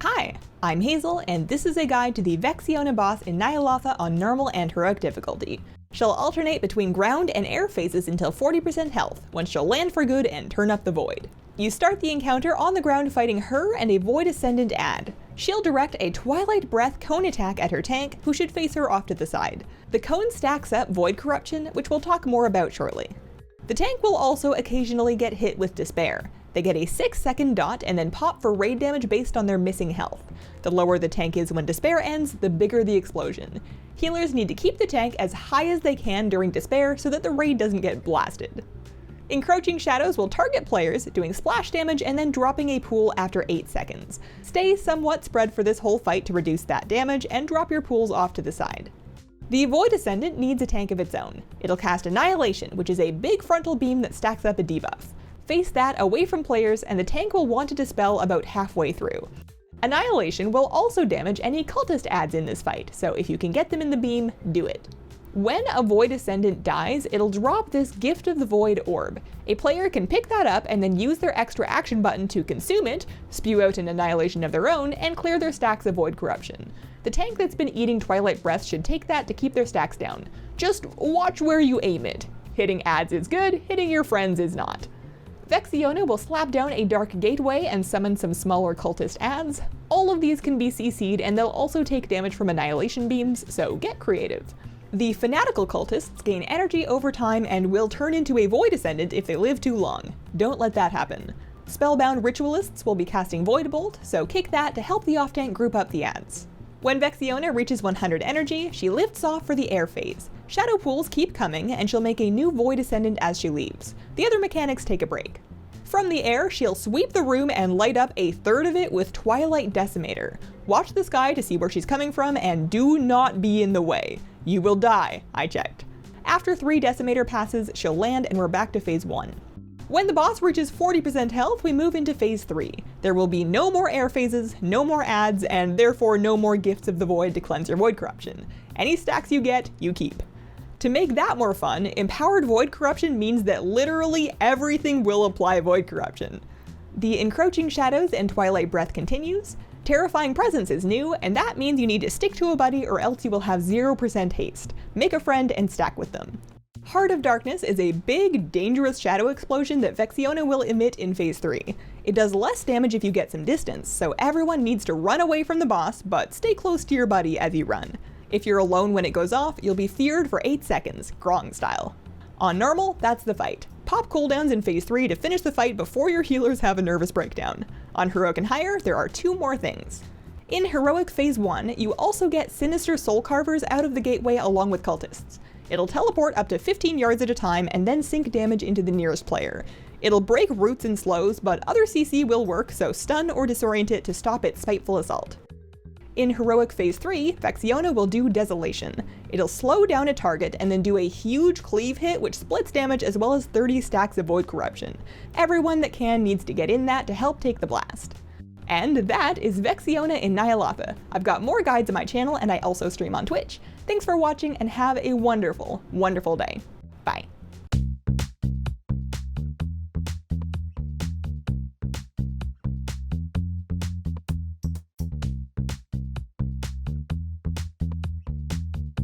Hi, I'm Hazel, and this is a guide to the Vexiona boss in Ny'alotha on Normal and Heroic difficulty. She'll alternate between ground and air phases until 40% health, when she'll land for good and turn up the void. You start the encounter on the ground fighting her and a Void Ascendant ad. She'll direct a Twilight Breath cone attack at her tank, who should face her off to the side. The cone stacks up Void Corruption, which we'll talk more about shortly. The tank will also occasionally get hit with Despair. They get a 6-second dot and then pop for raid damage based on their missing health. The lower the tank is when Despair ends, the bigger the explosion. Healers need to keep the tank as high as they can during Despair so that the raid doesn't get blasted. Encroaching Shadows will target players, doing splash damage and then dropping a pool after 8 seconds. Stay somewhat spread for this whole fight to reduce that damage and drop your pools off to the side. The Void Ascendant needs a tank of its own. It'll cast Annihilation, which is a big frontal beam that stacks up a debuff. Face that away from players and the tank will want to dispel about halfway through. Annihilation will also damage any cultist adds in this fight, so if you can get them in the beam, do it. When a Void Ascendant dies, it'll drop this Gift of the Void orb. A player can pick that up and then use their extra action button to consume it, spew out an Annihilation of their own, and clear their stacks of Void Corruption. The tank that's been eating Twilight Breath should take that to keep their stacks down. Just watch where you aim it. Hitting adds is good, hitting your friends is not. Vexiona will slap down a Dark Gateway and summon some smaller cultist adds. All of these can be CC'd and they'll also take damage from Annihilation beams, so get creative. The Fanatical cultists gain energy over time and will turn into a Void Ascendant if they live too long. Don't let that happen. Spellbound Ritualists will be casting Void Bolt, so kick that to help the off-tank group up the adds. When Vexiona reaches 100 energy, she lifts off for the air phase. Shadow pools keep coming, and she'll make a new Void Ascendant as she leaves. The other mechanics take a break. From the air, she'll sweep the room and light up a third of it with Twilight Decimator. Watch the sky to see where she's coming from, and do not be in the way. You will die, I checked. After 3 Decimator passes, she'll land and we're back to phase 1. When the boss reaches 40% health, we move into phase 3. There will be no more air phases, no more adds, and therefore no more Gifts of the Void to cleanse your Void Corruption. Any stacks you get, you keep. To make that more fun, Empowered Void Corruption means that literally everything will apply Void Corruption. The Encroaching Shadows and Twilight Breath continues. Terrifying Presence is new, and that means you need to stick to a buddy or else you will have 0% haste. Make a friend and stack with them. Heart of Darkness is a big, dangerous shadow explosion that Vexiona will emit in phase 3. It does less damage if you get some distance, so everyone needs to run away from the boss, but stay close to your buddy as you run. If you're alone when it goes off, you'll be feared for 8 seconds, Grong style. On Normal, that's the fight. Pop cooldowns in phase 3 to finish the fight before your healers have a nervous breakdown. On Heroic and higher, there are 2 more things. In Heroic phase 1, you also get Sinister Soul Carvers out of the gateway along with cultists. It'll teleport up to 15 yards at a time and then sink damage into the nearest player. It'll break roots and slows, but other CC will work, so stun or disorient it to stop its spiteful assault. In Heroic phase 3, Vexiona will do Desolation. It'll slow down a target and then do a huge cleave hit which splits damage as well as 30 stacks of Void Corruption. Everyone that can needs to get in that to help take the blast. And that is Vexiona in Ny'alotha. I've got more guides on my channel and I also stream on Twitch. Thanks for watching and have a wonderful, wonderful day. Bye.